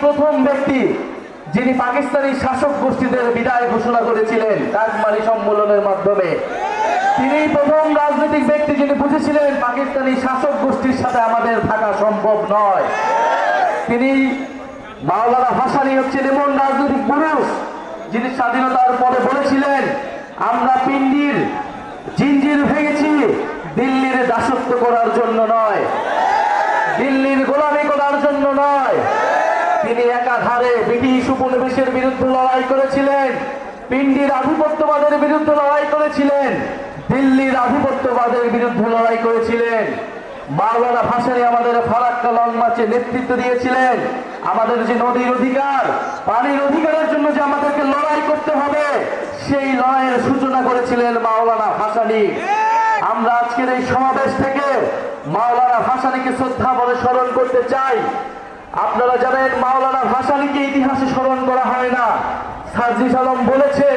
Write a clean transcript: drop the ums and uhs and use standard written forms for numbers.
প্রথম ব্যক্তি যিনি পাকিস্তানি শাসক গোষ্ঠীদের বিদায় ঘোষণা করেছিলেন কাকমারি সম্মেলনের মাধ্যমে। তিনি প্রথম রাজনৈতিক ব্যক্তি যিনি বুঝেছিলেন পাকিস্তানি শাসক গোষ্ঠীর সাথে আমাদের থাকা সম্ভব নয়। তিনি মাওলানা ভাসানী হচ্ছেন এমন রাজনৈতিক পুরুষ যিনি স্বাধীনতার পরে বলেছিলেন, আমরা পিন্ডির জিঞ্জির ভেঙেছি দিল্লির দাসত্ব করার জন্য নয়, দিল্লির গোলামি করার জন্য নয়। তিনি একাধারে ব্রিটিশ উপনিবেশের বিরুদ্ধে লড়াই করেছিলেন, পিন্ডির আধিপত্যবাদের বিরুদ্ধে লড়াই করেছিলেন, দিল্লির আধিপত্যবাদের বিরুদ্ধে লড়াই করেছিলেন। মাওলানা ভাসানী আমাদের ফারাক্কা লং মার্চে নেতৃত্ব দিয়েছিলেন। আমাদের যে নদীর অধিকার, পানির অধিকারের জন্য যে আমাদেরকে লড়াই করতে হবে, সেই লড়াইয়ের সূচনা করেছিলেন মাওলানা ভাসানী। আমরা আজকের এই সমাবেশ থেকে মাওলানা ভাসানীকে শ্রদ্ধা বলে স্মরণ করতে চাই। আপনারা জানেন মাওলানা ভাসানীকে ইতিহাসে স্মরণ করা হয় না। সার্জিস আলম বলেছে